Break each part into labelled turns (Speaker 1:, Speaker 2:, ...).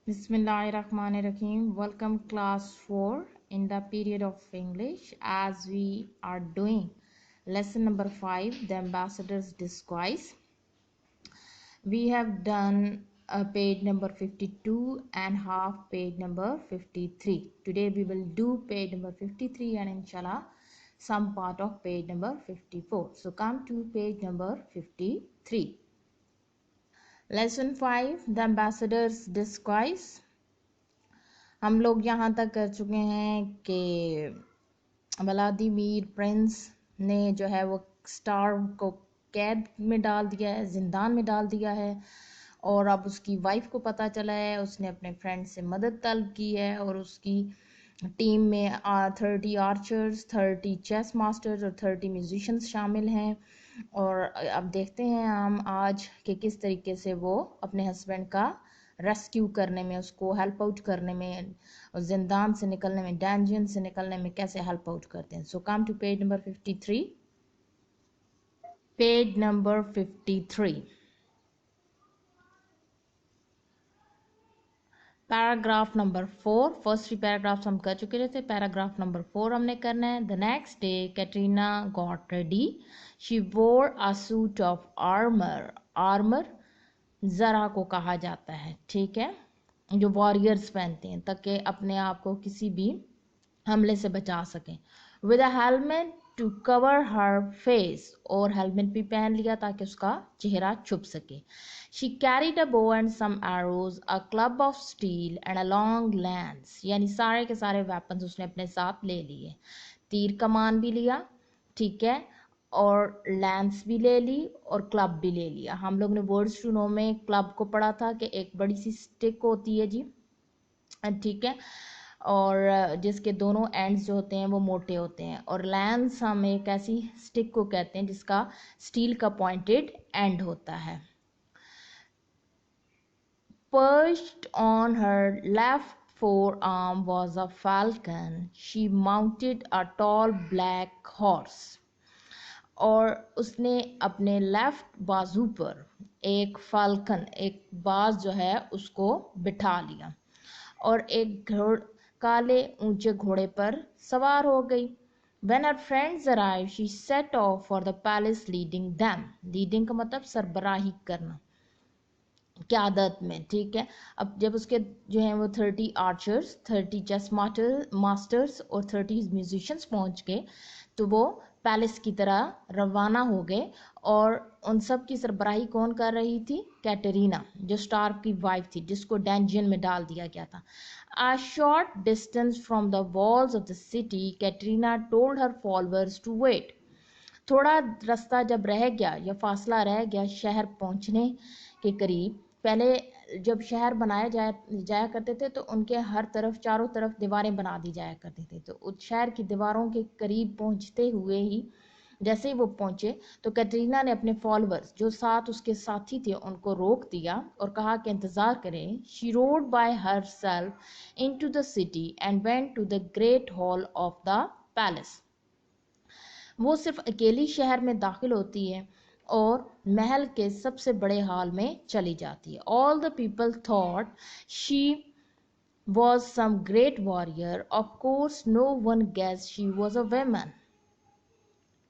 Speaker 1: Bismillahirrahmanirrahim. Welcome class 4 in the period of English as we are doing lesson number 5, the ambassador's disguise. We have done page number 52 and half page number 53. Today we will do page number 53 and inshallah some part of page number 54. So come to page number 53. Lesson 5, the ambassador's disguise. हम लोग यहाँ तक कर चुके हैं कि Vladimir Prince ने जो है वो स्टार को कैद में डाल दिया है, जिंदान में डाल दिया है और अब उसकी वाइफ को पता चला है। उसने अपने फ्रेंड से मदद तलब की है और उसकी टीम में 30 आर्चर्स, 30 चेस मास्टर्स और 30 म्यूजिशियंस शामिल हैं। और अब देखते हैं हम आज कि किस तरीके से वो अपने हस्बैंड का रेस्क्यू करने में, उसको हेल्प आउट करने में, जिंदान से निकलने में, डंजन से निकलने में कैसे हेल्प आउट करते हैं। So come to page number 53. Page number 53, paragraph number 4. First 3 paragraphs हम कर चुके थे, पैराग्राफ नंबर 4 हमने करना है. The next day Katrina got ready. She वोर अ सूट ऑफ आर्मर. आर्मर ज़रा को कहा जाता है, ठीक है, जो वॉरियर्स पहनते हैं ताकि अपने आप को किसी भी हमले से बचा सकें. With a helmet to cover her face. और हेलमेट भी पहन लिया ताकि उसका चेहरा छुप सके. She carried a bow and some arrows, a club of steel and a long lance. यानी सारे के सारे वेपन्स उसने अपने साथ ले लिए. तीर कमान भी लिया, ठीक है, और लैंस भी ले ली और क्लब भी ले लिया. हम लोग ने वर्ड्स टू नो में क्लब को पढ़ा था कि एक बड़ी सी स्टिक होती है जी, ठीक है, और जिसके दोनों एंड्स जो होते हैं वो मोटे होते हैं. और लैंस हम एक ऐसी स्टिक को कहते हैं जिसका स्टील का पॉइंटेड एंड होता है. Perched on her left forearm was a falcon. She mounted a tall black horse. और उसने अपने लेफ्ट बाजू पर एक फाल्कन, एक बाज जो है उसको बिठा लिया और एक काले ऊंचे घोड़े पर सवार हो गई. When her friends arrived, she set off for the palace leading them. Leading का मतलब सरबराही करना, क़यादत में, ठीक है. अब जब उसके जो हैं वो 30 आर्चर्स, 30 चेस मास्टर्स और 30 म्यूजिशियंस पहुंच गए तो वो पैलेस की तरह रवाना हो गए. और उन सब की सरबराही कौन कर रही थी? कैटरीना, जो स्टार की वाइफ थी, जिसको डंजन में डाल दिया गया था. A short distance from the walls of the city, Katrina told her followers to wait. थोड़ा रास्ता जब रह गया या फासला रह गया शहर पहुंचने के करीब, पहले जब शहर बनाए जाया करते थे तो उनके हर तरफ, चारों तरफ दीवारें बना दी जाया करती थी. तो उस शहर की दीवारों के करीब पहुंचते हुए ही, जैसे ही वो पहुंचे तो कैटरीना ने अपने फॉलोअर्स जो साथ उसके साथी थे उनको रोक दिया और कहा कि इंतज़ार करें. She rode by herself into the city and went to the great hall of the palace. वो सिर्फ अकेली शहर में दाखिल होती है और महल के सबसे बड़े हॉल में चली जाती है. All the people thought she was some great warrior. Of course no one guess she was a woman.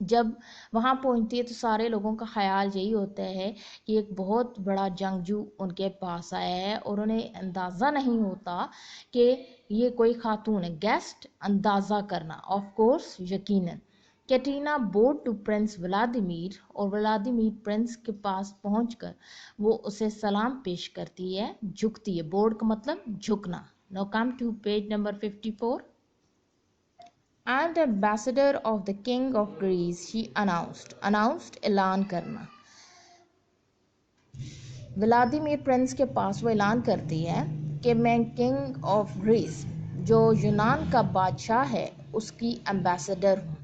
Speaker 1: जब वहाँ पहुँचती है तो सारे लोगों का ख्याल यही होता है कि एक बहुत बड़ा जंगजू उनके पास आया है और उन्हें अंदाज़ा नहीं होता कि ये कोई खातून है. गेस्ट, अंदाज़ा करना, ऑफ कोर्स, यकीनन. Katrina bowed to Prince Vladimir. और व्लादिमीर प्रिंस के पास पहुंचकर वो उसे सलाम पेश करती है, झुकती है. बोर्ड का मतलब झुकना. Now come to page number 54. I am the ambassador of the king of Greece, she announced. Announced, ऐलान करना. व्लादिमीर प्रिंस के पास वो ऐलान करती है कि मैं किंग ऑफ ग्रीस, जो यूनान का बादशाह है, उसकी एम्बेसडर हूँ.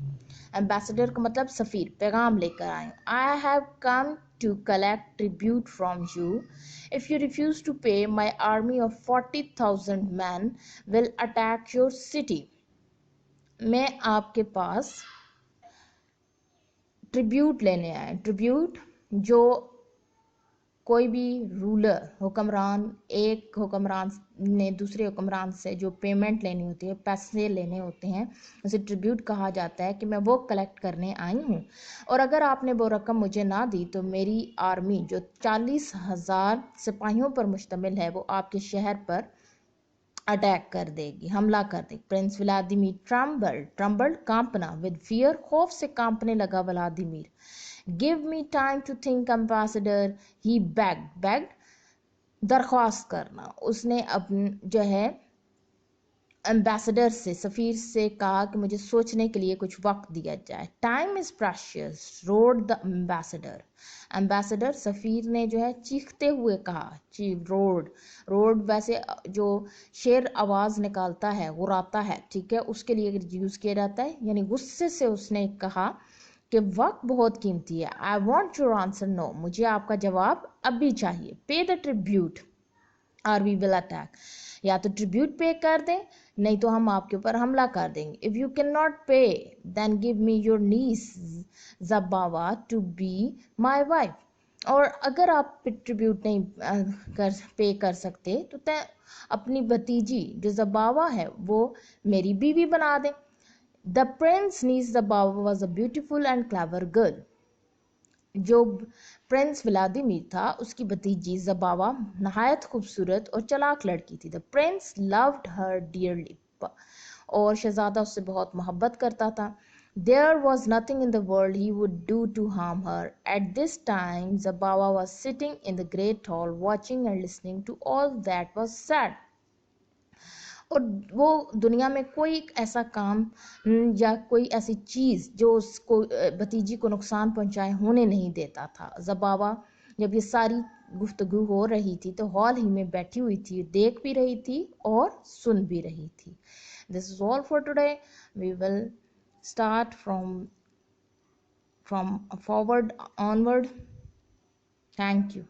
Speaker 1: एम्बेसडर का मतलब सफ़ीर, पैगाम लेकर आए. I have come to collect tribute from you. If you refuse to pay, my army of 40,000 men will attack your city. मैं आपके पास ट्रिब्यूट लेने आए. ट्रिब्यूट जो कोई भी रूलर हुक्मरान, एक हुक्मरान ने दूसरे हुक्मरान से जो पेमेंट लेनी होती है, पैसे लेने होते हैं, उसे ट्रिब्यूट कहा जाता है कि मैं वो कलेक्ट करने आई हूँ, और अगर आपने वो रकम मुझे ना दी तो मेरी आर्मी जो 40,000 सिपाहियों पर मुश्तमिल है वो आपके शहर पर अटैक कर देगी, हमला कर देगी। प्रिंस व्लादिमीर ट्रम्बल्ड कांपना, विद फियर, खौफ से कांपने लगा Vladimir. Give me time to think ambassador, he begged, दरख्वास्त करना, उसने अपन जो है एम्बेसडर से, सफ़ीर से कहा कि मुझे सोचने के लिए कुछ वक्त दिया जाए। Time is precious, roared the ambassador. Ambassador सफ़ीर ने जो है चीखते हुए कहा, रोड वैसे जो शेर आवाज़ निकालता है, गुर्राता है, ठीक है, उसके लिए यूज़ किया जाता है, यानी गुस्से से उसने कहा कि वक्त बहुत कीमती है। I want your answer now, मुझे आपका जवाब अभी चाहिए। पे द ट्रिब्यूट और वी विल अटैक, या तो ट्रिब्यूट पे कर दें, नहीं तो हम आपके ऊपर हमला कर देंगे। If you can not pay then give me your niece Zabava to be my wife, और अगर आप ट्रिब्यूट नहीं पे कर सकते तो तय अपनी भतीजी जो जबावा है वो मेरी बीवी बना दें। The prince niece Zabava was a beautiful and clever girl, जो प्रिंस व्लादिमीर था उसकी भतीजी जबावा नहायत खूबसूरत और चालाक लड़की थी। The prince loved her dearly, और शहजादा उससे बहुत मोहब्बत करता था। There was nothing in the world he would do to harm her. At this time Zabava was sitting in the great hall watching and listening to all that was said, और वो दुनिया में कोई ऐसा काम या कोई ऐसी चीज़ जो उसको भतीजी को नुकसान पहुंचाए होने नहीं देता था। जबावा जब ये सारी गुफ्तगू हो रही थी तो हॉल ही में बैठी हुई थी, देख भी रही थी और सुन भी रही थी। This is all for today, we will start from forward onward. Thank you.